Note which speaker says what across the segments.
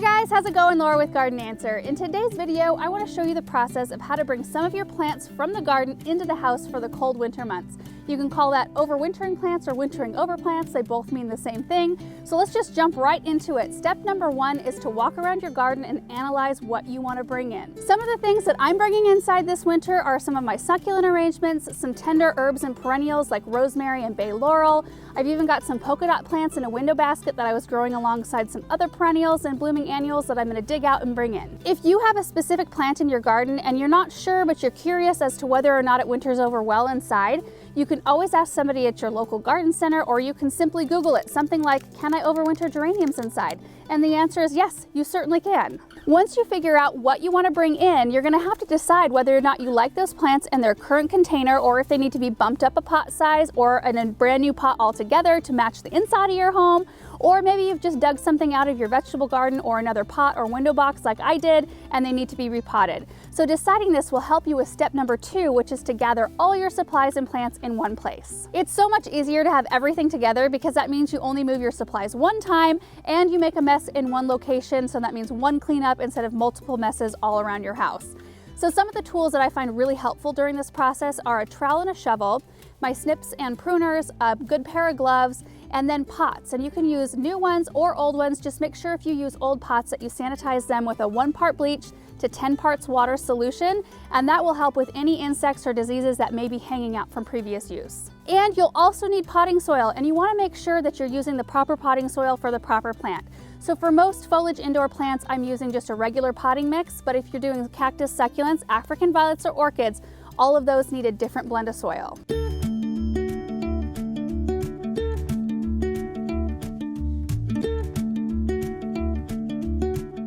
Speaker 1: Hi guys, how's it going? Laura with Garden Answer. In today's video, I want to show you the process of how to bring some of your plants from the garden into the house for the cold winter months. You can call that overwintering plants or wintering over plants. They both mean the same thing. So let's just jump right into it. Step number one is to walk around your garden and analyze what you want to bring in. Some of the things that I'm bringing inside this winter are some of my succulent arrangements, some tender herbs and perennials like rosemary and bay laurel. I've even got some polka dot plants in a window basket that I was growing alongside some other perennials and blooming annuals that I'm going to dig out and bring in. If you have a specific plant in your garden and you're not sure but you're curious as to whether or not it winters over well inside, you can always ask somebody at your local garden center, or you can simply Google it, something like, can I overwinter geraniums inside? And the answer is yes, you certainly can. Once you figure out what you want to bring in, you're going to have to decide whether or not you like those plants in their current container, or if they need to be bumped up a pot size or in a brand new pot altogether to match the inside of your home. Or maybe you've just dug something out of your vegetable garden or another pot or window box like I did, and they need to be repotted. So deciding this will help you with step number two, which is to gather all your supplies and plants in one place. It's so much easier to have everything together because that means you only move your supplies one time and you make a mess in one location, so that means one cleanup instead of multiple messes all around your house. So some of the tools that I find really helpful during this process are a trowel and a shovel, my snips and pruners, a good pair of gloves, and then pots. And you can use new ones or old ones. Just make sure if you use old pots that you sanitize them with a 1 part bleach to 10 parts water solution, and that will help with any insects or diseases that may be hanging out from previous use. And you'll also need potting soil, and you want to make sure that you're using the proper potting soil for the proper plant. So for most foliage indoor plants, I'm using just a regular potting mix, but if you're doing cactus, succulents, African violets, or orchids, all of those need a different blend of soil.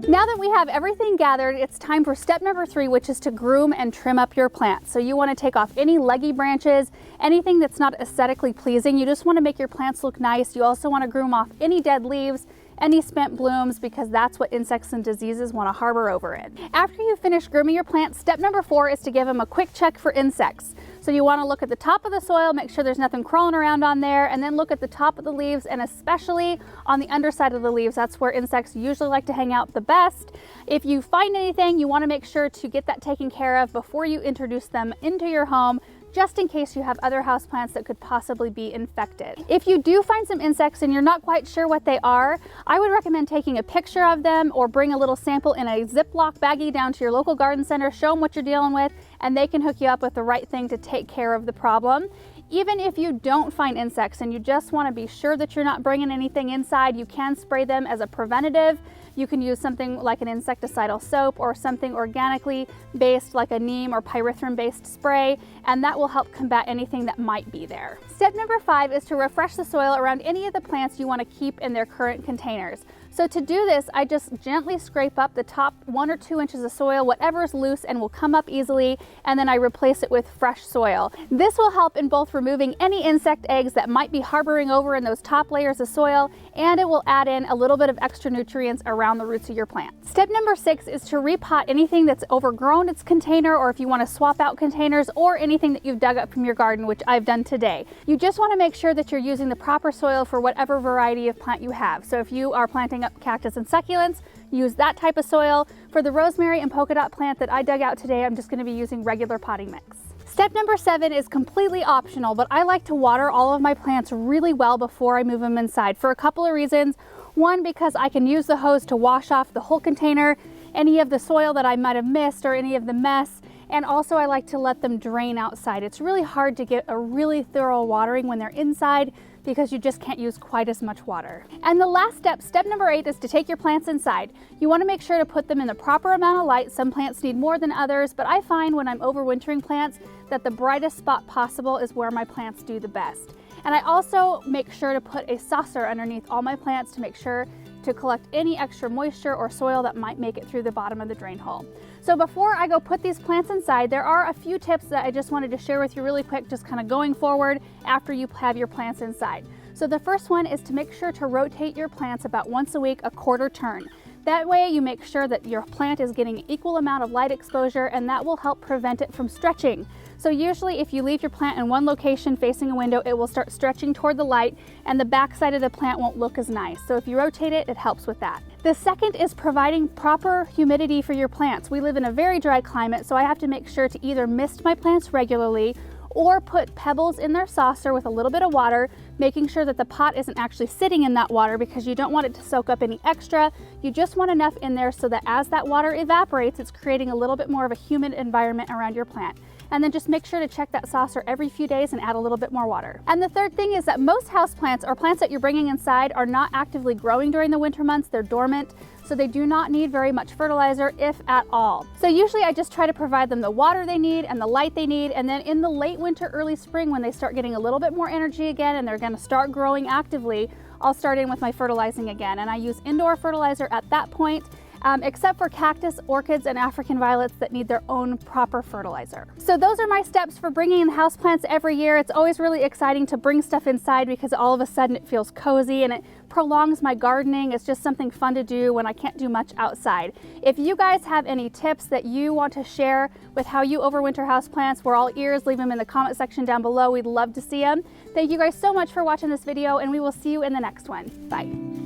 Speaker 1: Now that we have everything gathered, it's time for step number three, which is to groom and trim up your plants. So you want to take off any leggy branches, anything that's not aesthetically pleasing. You just want to make your plants look nice. You also want to groom off any dead leaves, any spent blooms, because that's what insects and diseases want to harbor over it. After you finish grooming your plants, step number four is to give them a quick check for insects. So you want to look at the top of the soil, make sure there's nothing crawling around on there, and then look at the top of the leaves, and especially on the underside of the leaves. That's where insects usually like to hang out the best. If you find anything, you want to make sure to get that taken care of before you introduce them into your home, just in case you have other houseplants that could possibly be infected. If you do find some insects and you're not quite sure what they are, I would recommend taking a picture of them or bring a little sample in a Ziploc baggie down to your local garden center, show them what you're dealing with, and they can hook you up with the right thing to take care of the problem. Even if you don't find insects and you just want to be sure that you're not bringing anything inside, you can spray them as a preventative. You can use something like an insecticidal soap or something organically based like a neem or pyrethrum based spray, and that will help combat anything that might be there. Step number five is to refresh the soil around any of the plants you want to keep in their current containers. So to do this, I just gently scrape up the top 1 or 2 inches of soil, whatever is loose and will come up easily, and then I replace it with fresh soil. This will help in both removing any insect eggs that might be harboring over in those top layers of soil, and it will add in a little bit of extra nutrients around the roots of your plant. Step number 6 is to repot anything that's overgrown its container, or if you want to swap out containers, or anything that you've dug up from your garden, which I've done today. You just want to make sure that you're using the proper soil for whatever variety of plant you have. So if you are planting up cactus and succulents, use that type of soil. For the rosemary and polka dot plant that I dug out today, I'm just going to be using regular potting mix. Step number 7 is completely optional, but I like to water all of my plants really well before I move them inside for a couple of reasons. One, because I can use the hose to wash off the whole container, any of the soil that I might have missed or any of the mess. And also I like to let them drain outside. It's really hard to get a really thorough watering when they're inside because you just can't use quite as much water. And the last step, step number 8, is to take your plants inside. You want to make sure to put them in the proper amount of light. Some plants need more than others, but I find when I'm overwintering plants that the brightest spot possible is where my plants do the best. And I also make sure to put a saucer underneath all my plants to make sure to collect any extra moisture or soil that might make it through the bottom of the drain hole. So before I go put these plants inside, there are a few tips that I just wanted to share with you really quick, just kind of going forward after you have your plants inside. So the first one is to make sure to rotate your plants about once a week, a quarter turn. That way you make sure that your plant is getting an equal amount of light exposure, and that will help prevent it from stretching. So usually if you leave your plant in one location facing a window, it will start stretching toward the light and the back side of the plant won't look as nice. So if you rotate it, it helps with that. The second is providing proper humidity for your plants. We live in a very dry climate, so I have to make sure to either mist my plants regularly or put pebbles in their saucer with a little bit of water, making sure that the pot isn't actually sitting in that water because you don't want it to soak up any extra. You just want enough in there so that as that water evaporates, it's creating a little bit more of a humid environment around your plant. And then just make sure to check that saucer every few days and add a little bit more water. And the third thing is that most houseplants or plants that you're bringing inside are not actively growing during the winter months. They're dormant, so they do not need very much fertilizer, if at all. So usually I just try to provide them the water they need and the light they need, and then in the late winter, early spring, when they start getting a little bit more energy again and they're gonna start growing actively, I'll start in with my fertilizing again. And I use indoor fertilizer at that point, except for cactus, orchids, and African violets that need their own proper fertilizer. So those are my steps for bringing in houseplants every year. It's always really exciting to bring stuff inside because all of a sudden it feels cozy and it prolongs my gardening. It's just something fun to do when I can't do much outside. If you guys have any tips that you want to share with how you overwinter houseplants, we're all ears. Leave them in the comment section down below. We'd love to see them. Thank you guys so much for watching this video, and we will see you in the next one. Bye.